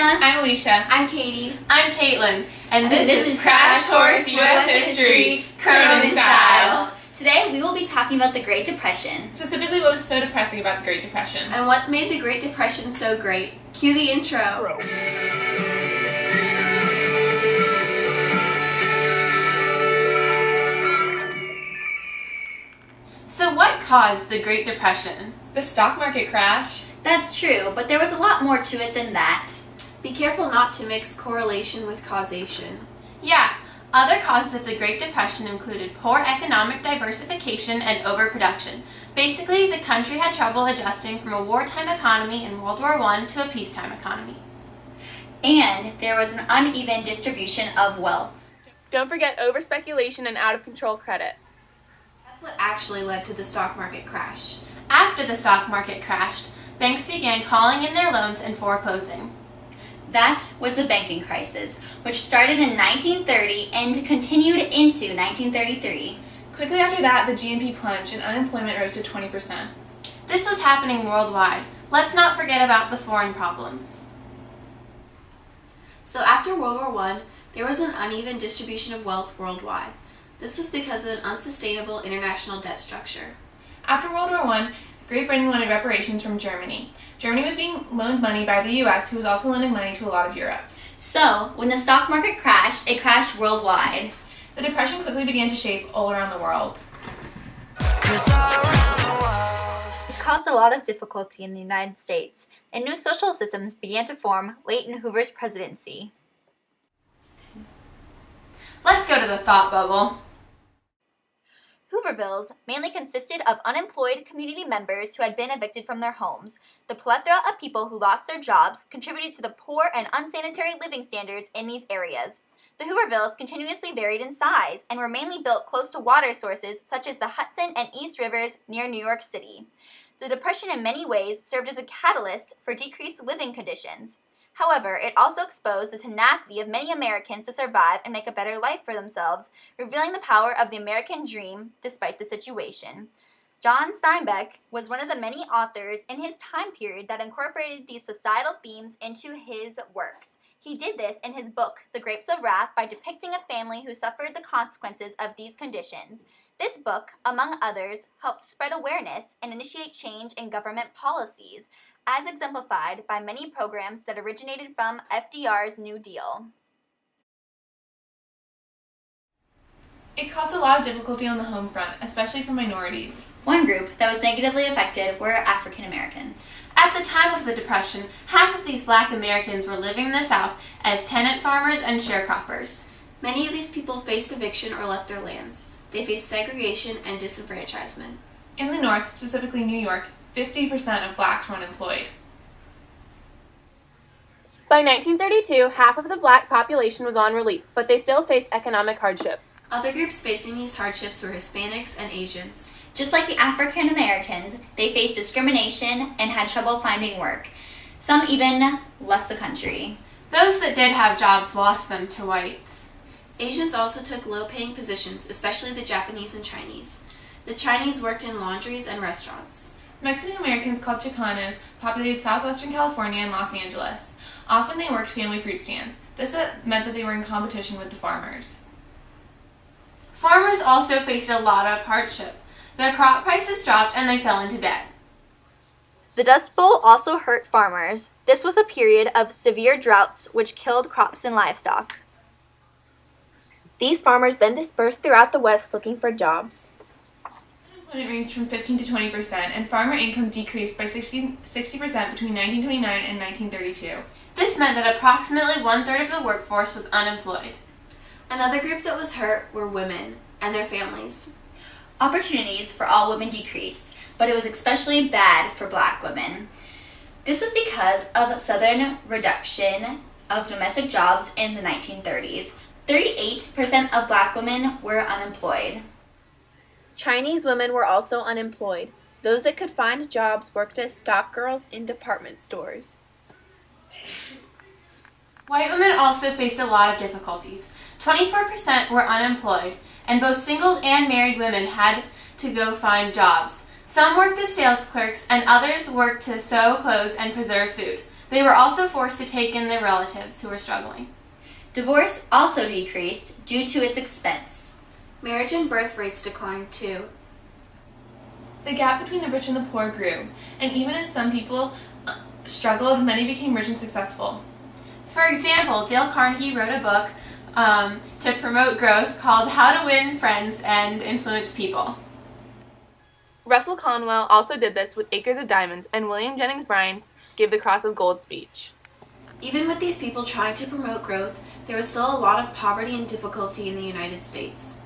Anna. I'm Alicia. I'm Katie. I'm Caitlin. And this is Crash Course U.S. History, Cronin style. Today we will be talking about the Great Depression. Specifically, what was so depressing about the Great Depression. And what made the Great Depression so great. Cue the intro. So what caused the Great Depression? The stock market crash. That's true, but there was a lot more to it than that. Be careful not to mix correlation with causation. Yeah, other causes of the Great Depression included poor economic diversification and overproduction. Basically, the country had trouble adjusting from a wartime economy in World War I to a peacetime economy. And there was an uneven distribution of wealth. Don't forget over-speculation and out-of-control credit. That's what actually led to the stock market crash. After the stock market crashed, banks began calling in their loans and foreclosing. That was the banking crisis, which started in 1930 and continued into 1933. Quickly after that, the GNP plunged and unemployment rose to 20%. This was happening worldwide. Let's not forget about the foreign problems. So after World War I, there was an uneven distribution of wealth worldwide. This was because of an unsustainable international debt structure. After World War I, Great Britain wanted reparations from Germany. Germany was being loaned money by the U.S., who was also lending money to a lot of Europe. So, when the stock market crashed, it crashed worldwide. The Depression quickly began to shape all around the world. Which caused a lot of difficulty in the United States, and new social systems began to form late in Hoover's presidency. Let's go to the thought bubble. Hoovervilles mainly consisted of unemployed community members who had been evicted from their homes. The plethora of people who lost their jobs contributed to the poor and unsanitary living standards in these areas. The Hoovervilles continuously varied in size and were mainly built close to water sources such as the Hudson and East Rivers near New York City. The Depression in many ways served as a catalyst for decreased living conditions. However, it also exposed the tenacity of many Americans to survive and make a better life for themselves, revealing the power of the American dream despite the situation. John Steinbeck was one of the many authors in his time period that incorporated these societal themes into his works. He did this in his book, The Grapes of Wrath, by depicting a family who suffered the consequences of these conditions. This book, among others, helped spread awareness and initiate change in government policies, as exemplified by many programs that originated from FDR's New Deal. It caused a lot of difficulty on the home front, especially for minorities. One group that was negatively affected were African Americans. At the time of the Depression, half of these Black Americans were living in the South as tenant farmers and sharecroppers. Many of these people faced eviction or left their lands. They faced segregation and disenfranchisement. In the North, specifically New York, 50% of blacks were unemployed. By 1932, half of the black population was on relief, but they still faced economic hardship. Other groups facing these hardships were Hispanics and Asians. Just like the African Americans, they faced discrimination and had trouble finding work. Some even left the country. Those that did have jobs lost them to whites. Asians also took low-paying positions, especially the Japanese and Chinese. The Chinese worked in laundries and restaurants. Mexican Americans, called Chicanos, populated southwestern California and Los Angeles. Often they worked family fruit stands. This meant that they were in competition with the farmers. Farmers also faced a lot of hardship. Their crop prices dropped and they fell into debt. The Dust Bowl also hurt farmers. This was a period of severe droughts which killed crops and livestock. These farmers then dispersed throughout the West looking for jobs. Unemployment ranged from 15 to 20%, and farmer income decreased by 60% between 1929 and 1932. This meant that approximately one-third of the workforce was unemployed. Another group that was hurt were women and their families. Opportunities for all women decreased, but it was especially bad for black women. This was because of Southern reduction of domestic jobs in the 1930s. 38% of black women were unemployed. Chinese women were also unemployed. Those that could find jobs worked as stock girls in department stores. White women also faced a lot of difficulties. 24% were unemployed, and both single and married women had to go find jobs. Some worked as sales clerks, and others worked to sew clothes and preserve food. They were also forced to take in their relatives who were struggling. Divorce also decreased due to its expense. Marriage and birth rates declined too. The gap between the rich and the poor grew, and even as some people struggled, many became rich and successful. For example, Dale Carnegie wrote a book to promote growth called How to Win Friends and Influence People. Russell Conwell also did this with Acres of Diamonds, and William Jennings Bryan gave the Cross of Gold speech. Even with these people trying to promote growth, there was still a lot of poverty and difficulty in the United States.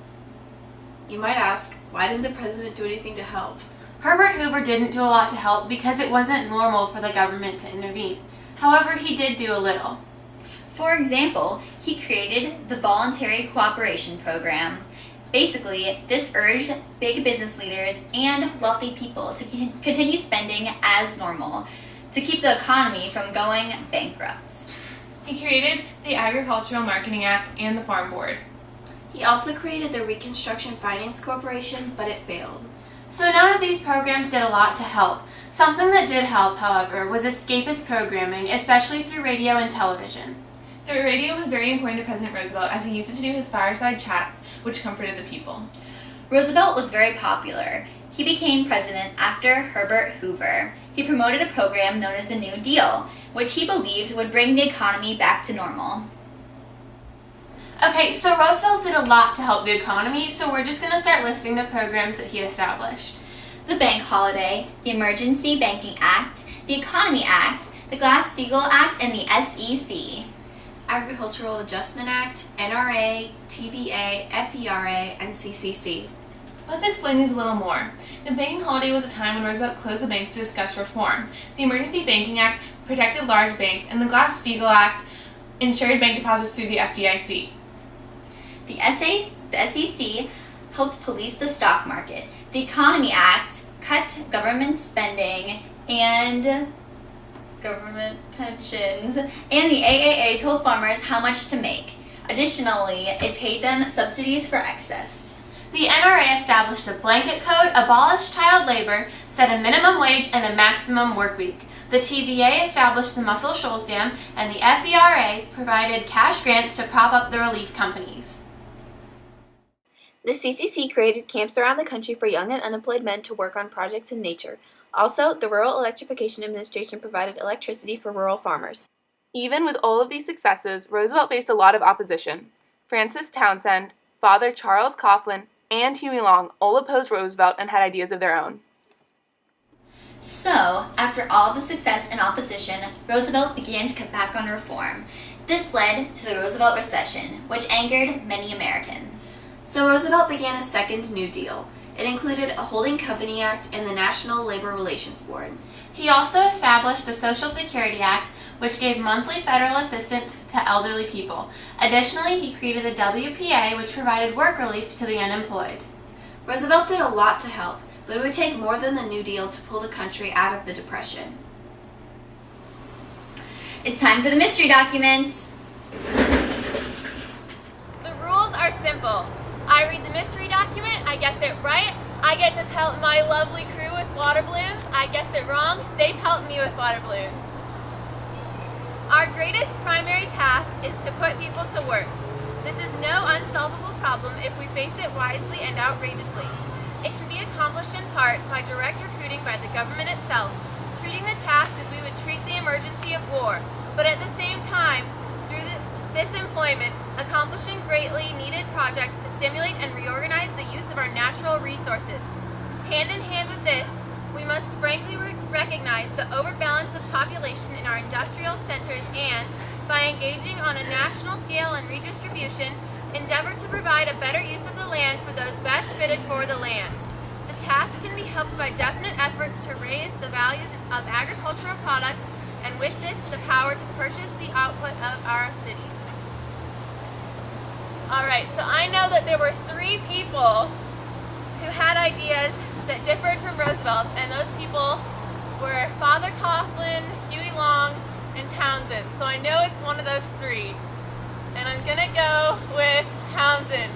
You might ask, why didn't the president do anything to help? Herbert Hoover didn't do a lot to help because it wasn't normal for the government to intervene. However, he did do a little. For example, he created the Voluntary Cooperation Program. Basically, this urged big business leaders and wealthy people to continue spending as normal to keep the economy from going bankrupt. He created the Agricultural Marketing Act and the Farm Board. He also created the Reconstruction Finance Corporation, but it failed. So none of these programs did a lot to help. Something that did help, however, was escapist programming, especially through radio and television. The radio was very important to President Roosevelt as he used it to do his fireside chats, which comforted the people. Roosevelt was very popular. He became president after Herbert Hoover. He promoted a program known as the New Deal, which he believed would bring the economy back to normal. Okay, so Roosevelt did a lot to help the economy, so we're just going to start listing the programs that he established. The Bank Holiday, the Emergency Banking Act, the Economy Act, the Glass-Steagall Act, and the SEC. Agricultural Adjustment Act, NRA, TBA, FERA, and CCC. Let's explain these a little more. The banking holiday was a time when Roosevelt closed the banks to discuss reform. The Emergency Banking Act protected large banks, and the Glass-Steagall Act ensured bank deposits through the FDIC. The SEC helped police the stock market. The Economy Act cut government spending and government pensions, and the AAA told farmers how much to make. Additionally, it paid them subsidies for excess. The NRA established a blanket code, abolished child labor, set a minimum wage and a maximum work week. The TVA established the Muscle Shoals Dam, and the FERA provided cash grants to prop up the relief companies. The CCC created camps around the country for young and unemployed men to work on projects in nature. Also, the Rural Electrification Administration provided electricity for rural farmers. Even with all of these successes, Roosevelt faced a lot of opposition. Francis Townsend, Father Charles Coughlin, and Huey Long all opposed Roosevelt and had ideas of their own. So, after all the success and opposition, Roosevelt began to cut back on reform. This led to the Roosevelt recession, which angered many Americans. So Roosevelt began a second New Deal. It included a Holding Company Act and the National Labor Relations Board. He also established the Social Security Act, which gave monthly federal assistance to elderly people. Additionally, he created the WPA, which provided work relief to the unemployed. Roosevelt did a lot to help, but it would take more than the New Deal to pull the country out of the Depression. It's time for the mystery documents. The rules are simple. I read the mystery document, I guess it right, I get to pelt my lovely crew with water balloons. I guess it wrong, they pelt me with water balloons. Our greatest primary task is to put people to work. This is no unsolvable problem if we face it wisely and outrageously. It can be accomplished in part by direct recruiting by the government itself, treating the task as we would treat the emergency of war, but at the same time, through this employment, accomplishing greatly needed projects to stimulate and reorganize the use of our natural resources. Hand in hand with this, we must frankly recognize the overbalance of population in our industrial centers and, by engaging on a national scale and redistribution, endeavor to provide a better use of the land for those best fitted for the land. The task can be helped by definite efforts to raise the values of agricultural products, and with this, the power to purchase the output of our cities. Alright, so I know that there were 3 people who had ideas that differed from Roosevelt's, and those people were Father Coughlin, Huey Long, and Townsend. So I know it's one of those 3. And I'm gonna go with Townsend.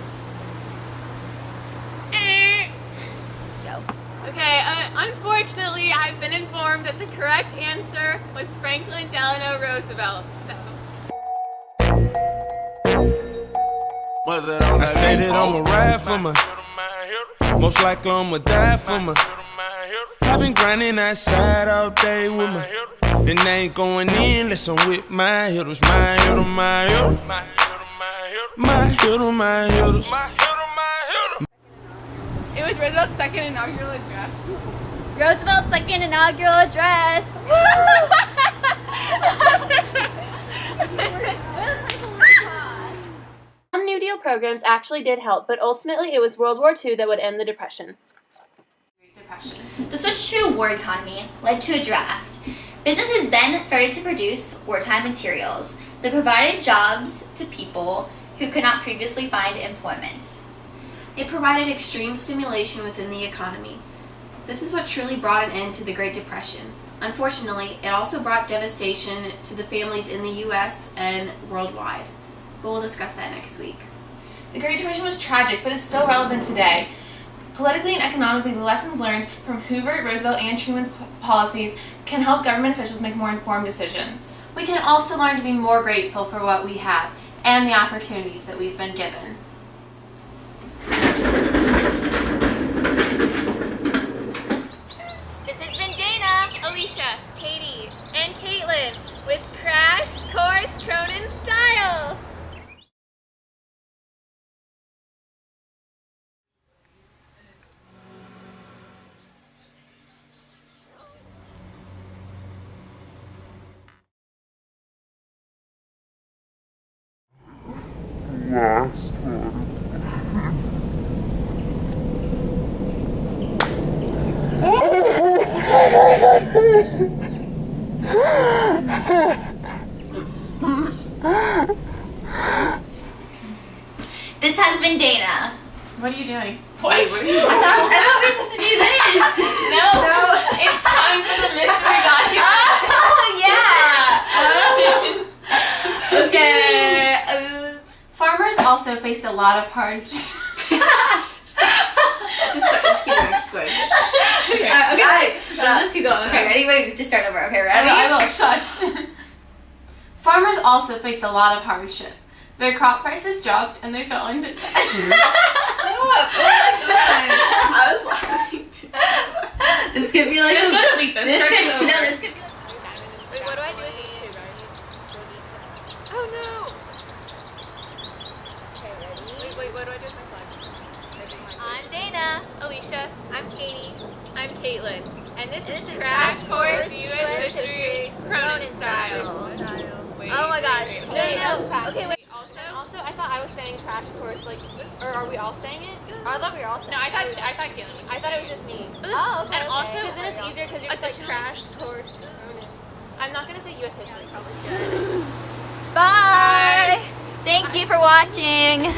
Go. Okay, unfortunately, Unfortunately, I've been informed that the correct answer was Franklin Delano Roosevelt. So. I say that I'ma ride for my, most likely I'ma die for my. I've been grinding outside all day with my, and I ain't going in unless I'm with my hitters, my hitter, my hitter, my hitter, my hitters. It was Roosevelt's second inaugural address. Roosevelt's second inaugural address. Some New Deal programs actually did help, but ultimately it was World War II that would end the Depression. The switch to a war economy led to a draft. Businesses then started to produce wartime materials that provided jobs to people who could not previously find employment. It provided extreme stimulation within the economy. This is what truly brought an end to the Great Depression. Unfortunately, it also brought devastation to the families in the U.S. and worldwide. But we'll discuss that next week. The Great Depression was tragic, but is still relevant today. Politically and economically, the lessons learned from Hoover, Roosevelt, and Truman's policies can help government officials make more informed decisions. We can also learn to be more grateful for what we have and the opportunities that we've been given. This has been Dana, Alicia, Katie, and Caitlin with Crash Course Cronin Style. This has been Dana. What are you doing? What? I thought we were supposed to do this. No, it's time for the mystery document. Oh, yeah. Okay. Farmers also faced a lot of hardships. Just keep going. Okay, guys, let's keep going. Okay, ready? Wait, just start over. Okay, ready? I will. Shush. Farmers also faced a lot of hardship. Their crop prices dropped and they fell into debt. I was laughing too. This could be like Just go delete this. This Start could, this over. no, this could be. Wait, what do I do with these two? Oh no! Okay, ready? Wait, what do I do with my slide? I'm Dana. Alicia, I'm Katie, I'm Caitlin, and this is Crash Course U.S. History Cronin Style. Oh my gosh. No. Okay, wait. Also, I thought I was saying Crash Course, like, or are we all saying it? I thought we were all saying No, I thought Caitlin was. I thought it was just me. Oh, okay. And also, okay. because then it's easier because you're just like Crash Course Cronin. I'm not gonna say U.S. History, probably should. Bye. Thank you for watching.